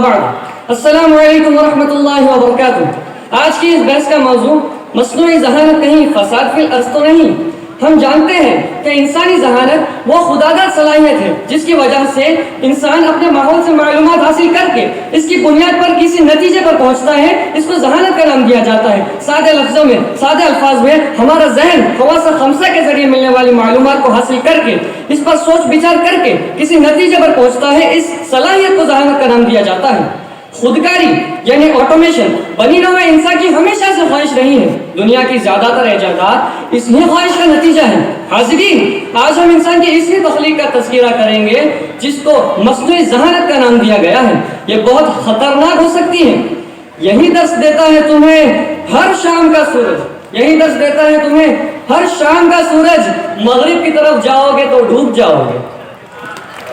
بعد السلام علیکم ورحمۃ اللہ وبرکاتہ۔ آج کی اس بحث کا موضوع مصنوعی ذہانت کہیں فساد فی الارض تو نہیں۔ ہم جانتے ہیں کہ انسانی ذہانت وہ خداداد صلاحیت ہے جس کی وجہ سے انسان اپنے ماحول سے معلومات حاصل کر کے اس کی بنیاد پر کسی نتیجے پر پہنچتا ہے، اس کو ذہانت کا نام دیا جاتا ہے۔ سادے لفظوں میں، سادے الفاظ میں ہمارا ذہن حواس خمسہ کے ذریعے ملنے والی معلومات کو حاصل کر کے اس پر سوچ بچار کر کے کسی نتیجے پر پہنچتا ہے، اس صلاحیت کو ذہانت کا نام دیا جاتا ہے۔ خودکاری یعنی آٹومیشن بنی نوع انسان کی ہمیشہ سے خواہش رہی ہے۔ دنیا کی زیادہ تر ایجادات اس ہی خواہش کا نتیجہ ہے۔ حاضرین، آج ہم انسان کی اسی تخلیق کا تذکرہ کریں گے جس کو مصنوعی ذہانت کا نام دیا گیا ہے۔ یہ بہت خطرناک ہو سکتی ہے۔ یہی درس دیتا ہے تمہیں ہر شام کا سورج، یہی درس دیتا ہے تمہیں ہر شام کا سورج، مغرب کی طرف جاؤ گے تو ڈوب جاؤ گے۔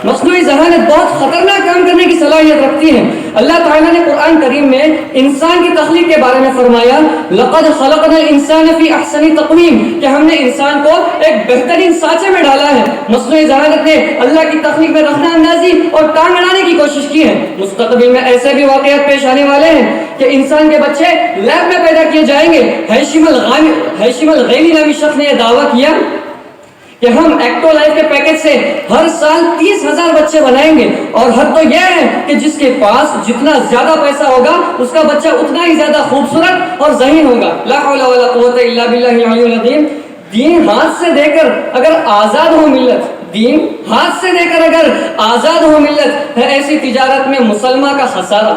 مصنوعی ذہانت بہت خطرناک کام کرنے کی صلاحیت رکھتی ہے۔ اللہ تعالیٰ نے قرآن کریم میں انسان کی تخلیق کے بارے میں فرمایا، لَقَدْ خَلَقْنَا الْإِنسَانَ فِي أَحْسَنِ تَقْوِيمٍ، کہ ہم نے انسان کو ایک بہترین سانچے میں ڈالا ہے۔ مصنوعی ذہانت نے اللہ کی تخلیق میں رخنہ اندازی اور ٹانگ اڑانے کی کوشش کی ہے۔ مستقبل میں ایسے بھی واقعات پیش آنے والے ہیں کہ انسان کے بچے لیب میں پیدا کیے جائیں گے۔ ہیشم الغیلی نامی شخص نے یہ دعویٰ کیا کہ ہم ایکٹو لائف کے پیکج سے ہر سال 30,000 بچے بنائیں گے، اور حد تو یہ ہے کہ جس کے پاس جتنا زیادہ پیسہ ہوگا اس کا بچہ اتنا ہی زیادہ خوبصورت اور ذہین ہوگا۔ لا حول ولا قوت الا باللہ العلی العظیم۔ دین ہاتھ سے دے کر اگر آزاد ہو ملت، دین ہاتھ سے دے کر اگر آزاد ہو ملت، ہے ایسی تجارت میں مسلمہ کا خسارہ۔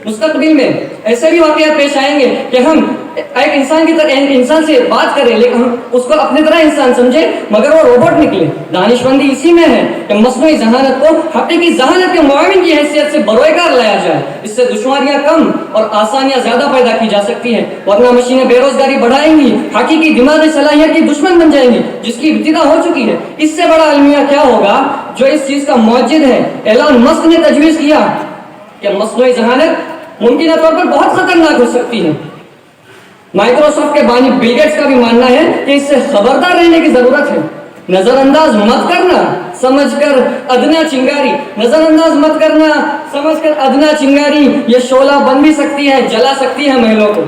مستقبل میں ایسے بھی واقعات پیش آئیں گے کہ ہم ایک انسان کی طرح انسان سے بات کریں لیکن ہم اس کو اپنی طرح انسان سمجھے مگر وہ روبوٹ نکلے۔ دانشمندی اسی میں ہے کہ مصنوعی ذہانت کو حقیقی ذہانت کے معاون کی حیثیت سے بروئے کار لایا جائے۔ اس سے دشواریاں کم اور آسانیاں زیادہ پیدا کی جا سکتی ہیں، ورنہ مشینیں بے روزگاری بڑھائیں گی، حقیقی دماغی صلاحیت کی دشمن بن جائیں گی جس کی ابتدا ہو چکی ہے۔ اس سے بڑا المیہ کیا ہوگا جو اس چیز کا موجد ہے۔ ایلان مسک نے تجویز کیا کہ مصنوعی ذہانت ممکنہ طور پر بہت خطرناک ہو سکتی ہے۔ مائکروسافٹ کے بانی بل گیٹس کا بھی ماننا ہے کہ اس سے خبردار رہنے کی ضرورت ہے۔ نظر انداز مت کرنا سمجھ کر ادنا چنگاری، نظر انداز مت کرنا سمجھ کر ادنا چنگاری، یہ شعلہ بن بھی سکتی ہے، جلا سکتی ہے محلوں کو۔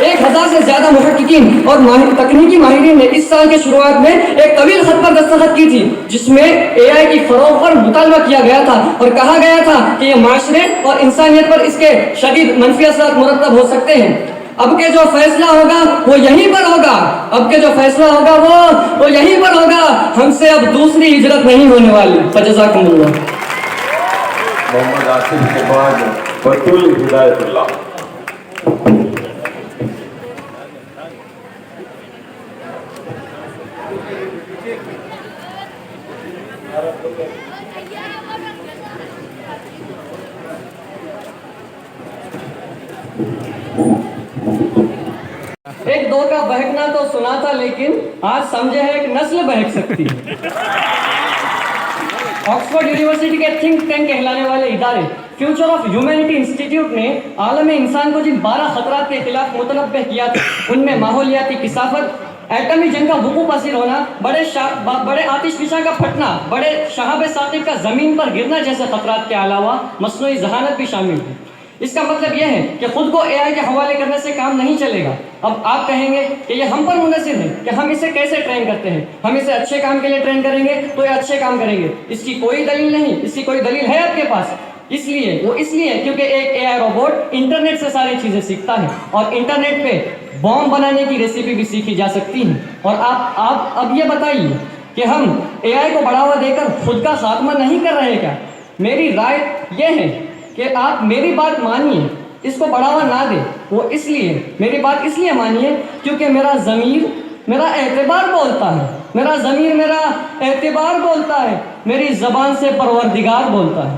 1000 سے زیادہ محققین اور تکنیکی ماہرین نے اس سال کے شروعات میں ایک طویل خط پر دستخط کی تھی جس میں اے آئی کی فروغ پر مطالبہ کیا گیا تھا اور کہا گیا تھا کہ یہ معاشرے اور انسانیت پر اس کے شدید منفی اثرات مرتب ہو سکتے ہیں۔ اب کے جو فیصلہ ہوگا وہ یہیں پر ہوگا، اب کے جو فیصلہ ہوگا وہ یہیں پر ہوگا۔ ہم سے اب دوسری ہجرت نہیں ہونے والی۔ فجزاکم اللہ۔ محمد آصف کے بعد بطول ہدایت اللہ۔ ایک دو کا بہکنا تو سنا تھا لیکن آج سمجھے ہے ایک نسل بہک سکتی ہے۔ آکسفورڈ یونیورسٹی کے تھنک ٹینک کہلانے والے ادارے فیوچر آف ہیومینٹی انسٹیٹیوٹ نے عالم انسان کو جن 12 خطرات کے خلاف متنبہ کیا تھا ان میں ماحولیاتی کثافت، ایٹمی جنگ کا وقوع پذیر ہونا، بڑے آتش فشاں کا پھٹنا، بڑے شہاب ثاقب کا زمین پر گرنا جیسے خطرات کے علاوہ مصنوعی ذہانت بھی شامل ہے۔ اس کا مطلب یہ ہے کہ خود کو اے آئی کے حوالے کرنے سے کام نہیں چلے گا۔ اب آپ کہیں گے کہ یہ ہم پر منحصر ہے کہ ہم اسے کیسے ٹرین کرتے ہیں۔ ہم اسے اچھے کام کے لیے ٹرین کریں گے تو یہ اچھے کام کریں گے، اس کی کوئی دلیل نہیں۔ اس کی کوئی دلیل ہے آپ کے پاس؟ اس لیے کیونکہ ایک اے آئی روبوٹ انٹرنیٹ سے ساری چیزیں سیکھتا ہے اور انٹرنیٹ پہ بام بنانے کی ریسیپی بھی سیکھی جا سکتی ہے۔ اور آپ اب یہ بتائیے کہ ہم اے آئی کو بڑھاوا دے کر خود کا خاتمہ نہیں کر رہے کیا؟ میری رائے یہ ہے کہ آپ میری بات مانیے، اس کو بڑھاوا نہ دیں۔ میری بات اس لیے مانیے کیونکہ میرا ضمیر میرا اعتبار بولتا ہے، میرا ضمیر میرا اعتبار بولتا ہے، میری زبان سے پروردگار بولتا ہے۔